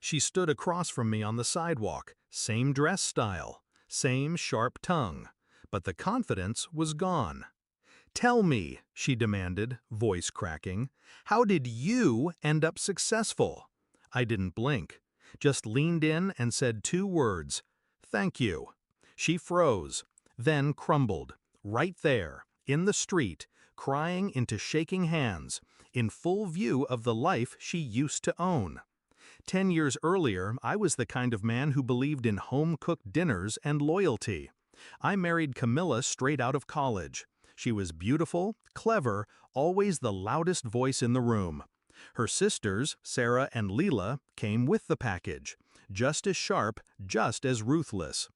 She stood across from me on the sidewalk, same dress style, same sharp tongue, but the confidence was gone. "Tell me," she demanded, voice cracking, "how did you end up successful?" I didn't blink, just leaned in and said two words, "Thank you." She froze, then crumbled, right there, in the street, crying into shaking hands, in full view of the life she used to own. 10 years earlier, I was the kind of man who believed in home-cooked dinners and loyalty. I married Camilla straight out of college. She was beautiful, clever, always the loudest voice in the room. Her sisters, Sarah and Leela, came with the package. Just as sharp, just as ruthless.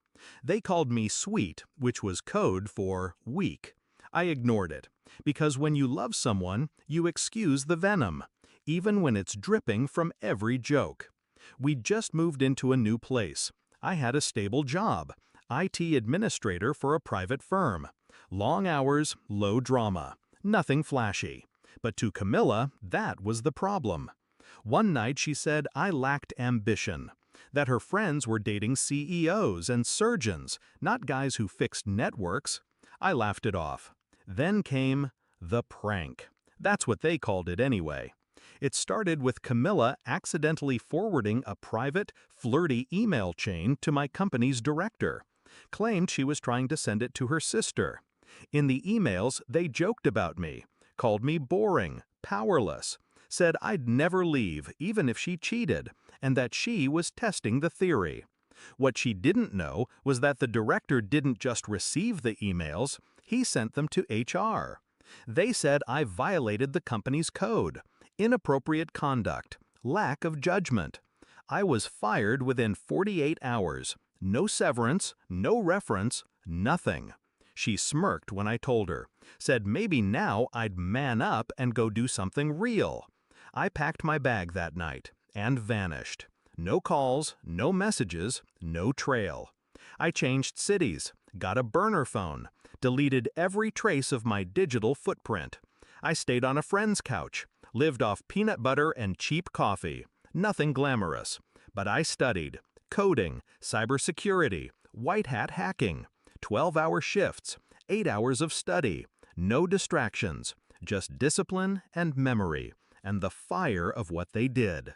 They called me sweet, which was code for weak. I ignored it, because when you love someone, you excuse the venom, even when it's dripping from every joke. We'd just moved into a new place. I had a stable job, IT administrator for a private firm. Long hours, low drama, nothing flashy. But to Camilla, that was the problem. One night she said I lacked ambition, that her friends were dating CEOs and surgeons, not guys who fixed networks. I laughed it off. Then came the prank. That's what they called it anyway. It started with Camilla accidentally forwarding a private, flirty email chain to my company's director. Claimed she was trying to send it to her sister. In the emails, they joked about me, called me boring, powerless, said I'd never leave even if she cheated, and that she was testing the theory. What she didn't know was that the director didn't just receive the emails, he sent them to HR. They said I violated the company's code, inappropriate conduct, lack of judgment. I was fired within 48 hours. No severance, no reference, nothing. She smirked when I told her, said maybe now I'd man up and go do something real. I packed my bag that night and vanished. No calls, no messages, no trail. I changed cities, got a burner phone, deleted every trace of my digital footprint. I stayed on a friend's couch, lived off peanut butter and cheap coffee. Nothing glamorous, but I studied coding, cybersecurity, white hat hacking, 12-hour shifts, 8 hours of study, no distractions, just discipline and memory, and the fire of what they did.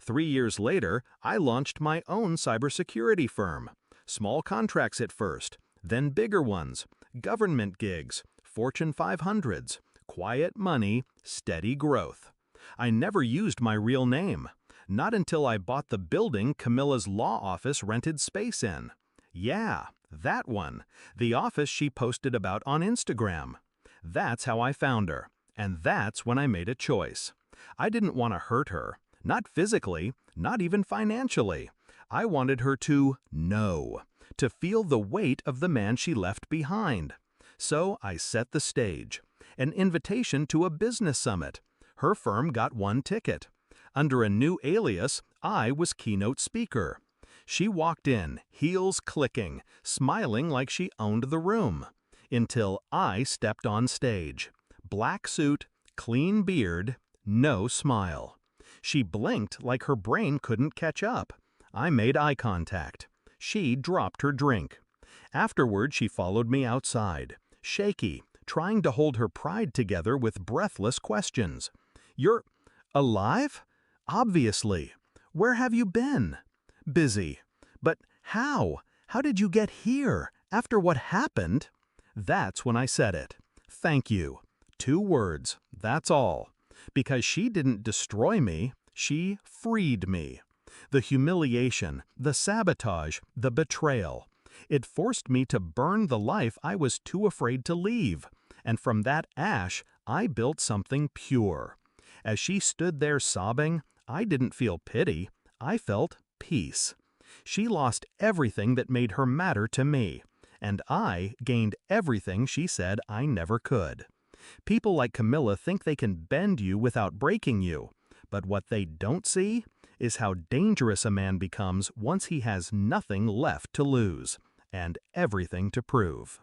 3 years later, I launched my own cybersecurity firm. Small contracts at first, then bigger ones, government gigs, Fortune 500s, quiet money, steady growth. I never used my real name. Not until I bought the building Camilla's law office rented space in. Yeah, that one. The office she posted about on Instagram. That's how I found her. And that's when I made a choice. I didn't want to hurt her. Not physically, not even financially. I wanted her to know, to feel the weight of the man she left behind. So I set the stage. An invitation to a business summit. Her firm got one ticket. Under a new alias, I was keynote speaker. She walked in, heels clicking, smiling like she owned the room. Until I stepped on stage. Black suit, clean beard, no smile. She blinked like her brain couldn't catch up. I made eye contact. She dropped her drink. Afterward, she followed me outside, shaky, trying to hold her pride together with breathless questions. "You're alive? Obviously. Where have you been?" "Busy." "But how? How did you get here? After what happened?" That's when I said it. Thank you. 2 words, that's all. Because she didn't destroy me, she freed me. The humiliation, the sabotage, the betrayal. It forced me to burn the life I was too afraid to leave. And from that ash, I built something pure. As she stood there sobbing, I didn't feel pity, I felt peace. She lost everything that made her matter to me, and I gained everything she said I never could. People like Camilla think they can bend you without breaking you, but what they don't see is how dangerous a man becomes once he has nothing left to lose and everything to prove.